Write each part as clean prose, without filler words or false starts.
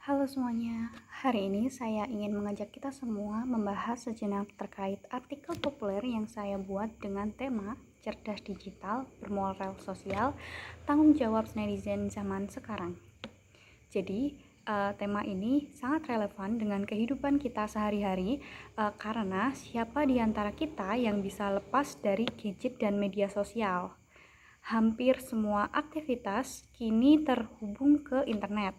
Halo semuanya, hari ini saya ingin mengajak kita semua membahas sejenak terkait artikel populer yang saya buat dengan tema cerdas digital, bermoral sosial, tanggung jawab netizen zaman sekarang. Jadi, tema ini sangat relevan dengan kehidupan kita sehari-hari karena siapa di antara kita yang bisa lepas dari gadget dan media sosial? Hampir semua aktivitas kini terhubung ke internet.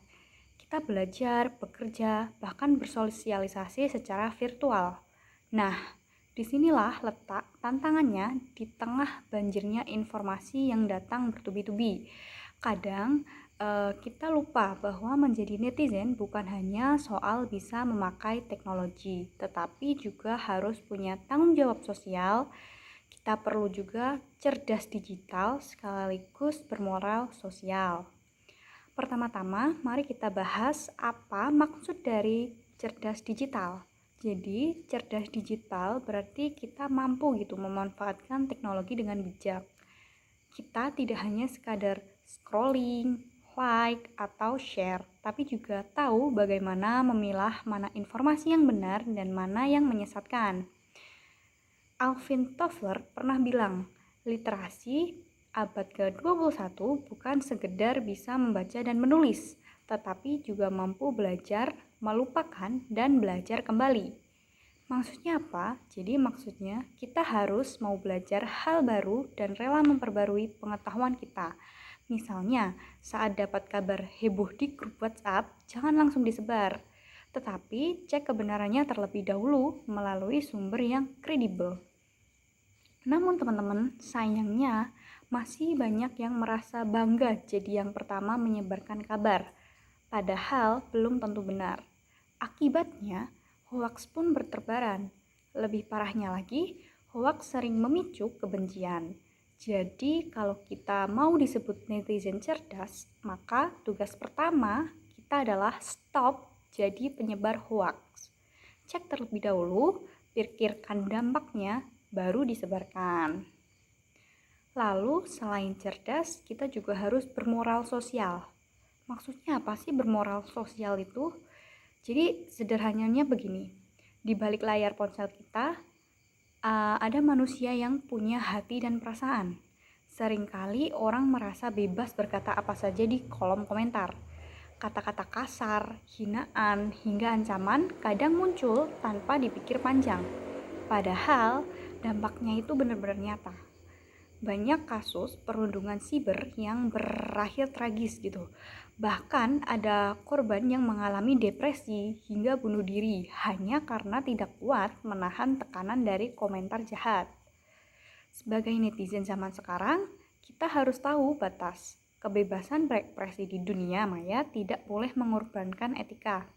Kita belajar, bekerja, bahkan bersosialisasi secara virtual. Nah, disinilah letak tantangannya di tengah banjirnya informasi yang datang bertubi-tubi. Kadang kita lupa bahwa menjadi netizen bukan hanya soal bisa memakai teknologi, tetapi juga harus punya tanggung jawab sosial. Kita perlu juga cerdas digital sekaligus bermoral sosial. Pertama-tama, mari kita bahas apa maksud dari cerdas digital. Jadi, cerdas digital berarti kita mampu memanfaatkan teknologi dengan bijak. Kita tidak hanya sekadar scrolling, like, atau share, tapi juga tahu bagaimana memilah mana informasi yang benar dan mana yang menyesatkan. Alvin Toffler pernah bilang, literasi abad ke-21 bukan sekedar bisa membaca dan menulis, tetapi juga mampu belajar, melupakan, dan belajar kembali. Maksudnya apa? Jadi maksudnya kita harus mau belajar hal baru dan rela memperbarui pengetahuan kita. Misalnya, saat dapat kabar heboh di grup WhatsApp, jangan langsung disebar, tetapi cek kebenarannya terlebih dahulu melalui sumber yang kredibel. Namun teman-teman, sayangnya masih banyak yang merasa bangga jadi yang pertama menyebarkan kabar, padahal belum tentu benar. Akibatnya, hoaks pun berterbaran. Lebih parahnya lagi, hoaks sering memicu kebencian. Jadi, kalau kita mau disebut netizen cerdas, maka tugas pertama kita adalah stop jadi penyebar hoaks. Cek terlebih dahulu, pikirkan dampaknya, baru disebarkan. Lalu, selain cerdas, kita juga harus bermoral sosial. Maksudnya apa sih bermoral sosial itu? Jadi, sederhananya begini. Di balik layar ponsel kita, ada manusia yang punya hati dan perasaan. Seringkali orang merasa bebas berkata apa saja di kolom komentar. Kata-kata kasar, hinaan, hingga ancaman kadang muncul tanpa dipikir panjang. Padahal dampaknya itu benar-benar nyata. Banyak kasus perundungan siber yang berakhir tragis gitu. Bahkan ada korban yang mengalami depresi hingga bunuh diri hanya karena tidak kuat menahan tekanan dari komentar jahat. Sebagai netizen zaman sekarang, kita harus tahu batas. Kebebasan berekspresi di dunia maya tidak boleh mengorbankan etika.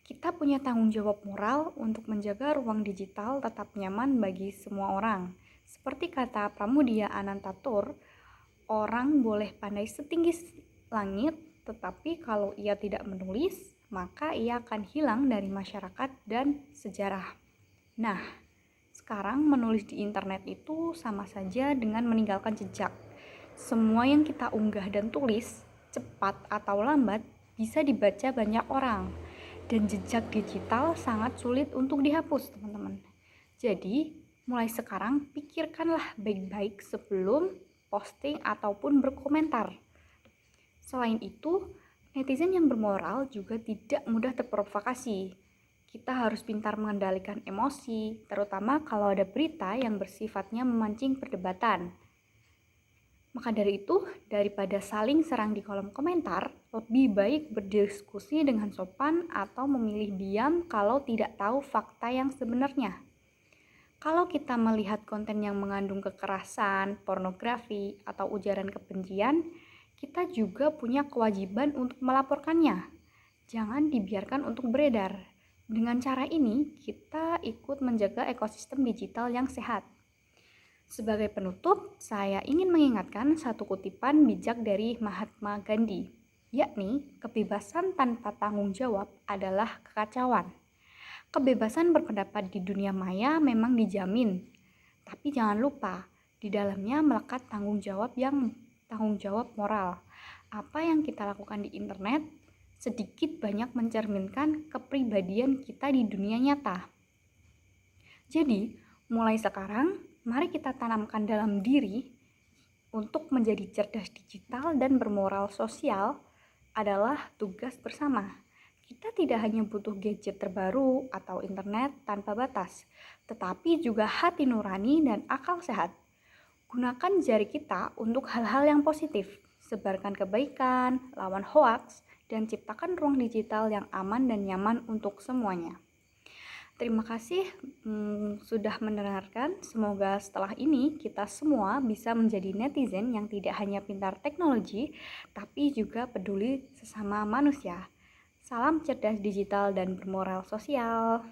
Kita punya tanggung jawab moral untuk menjaga ruang digital tetap nyaman bagi semua orang. Seperti kata Pramudia Anantatur, orang boleh pandai setinggi langit, tetapi kalau ia tidak menulis, maka ia akan hilang dari masyarakat dan sejarah. Nah, sekarang menulis di internet itu sama saja dengan meninggalkan jejak. Semua yang kita unggah dan tulis, cepat atau lambat, bisa dibaca banyak orang. Dan jejak digital sangat sulit untuk dihapus, teman-teman. Jadi, mulai sekarang pikirkanlah baik-baik sebelum posting ataupun berkomentar. Selain itu, netizen yang bermoral juga tidak mudah terprovokasi. Kita harus pintar mengendalikan emosi, terutama kalau ada berita yang bersifatnya memancing perdebatan. Maka dari itu, daripada saling serang di kolom komentar, lebih baik berdiskusi dengan sopan atau memilih diam kalau tidak tahu fakta yang sebenarnya. Kalau kita melihat konten yang mengandung kekerasan, pornografi, atau ujaran kebencian, kita juga punya kewajiban untuk melaporkannya. Jangan dibiarkan untuk beredar. Dengan cara ini, kita ikut menjaga ekosistem digital yang sehat. Sebagai penutup, saya ingin mengingatkan satu kutipan bijak dari Mahatma Gandhi, yakni kebebasan tanpa tanggung jawab adalah kekacauan. Kebebasan berpendapat di dunia maya memang dijamin, tapi jangan lupa, di dalamnya melekat tanggung jawab moral. Apa yang kita lakukan di internet sedikit banyak mencerminkan kepribadian kita di dunia nyata. Jadi, mulai sekarang, mari kita tanamkan dalam diri untuk menjadi cerdas digital dan bermoral sosial adalah tugas bersama. Kita tidak hanya butuh gadget terbaru atau internet tanpa batas, tetapi juga hati nurani dan akal sehat. Gunakan jari kita untuk hal-hal yang positif, sebarkan kebaikan, lawan hoaks, dan ciptakan ruang digital yang aman dan nyaman untuk semuanya. Terima kasih sudah mendengarkan. Semoga setelah ini kita semua bisa menjadi netizen yang tidak hanya pintar teknologi, tapi juga peduli sesama manusia. Salam cerdas digital dan bermoral sosial.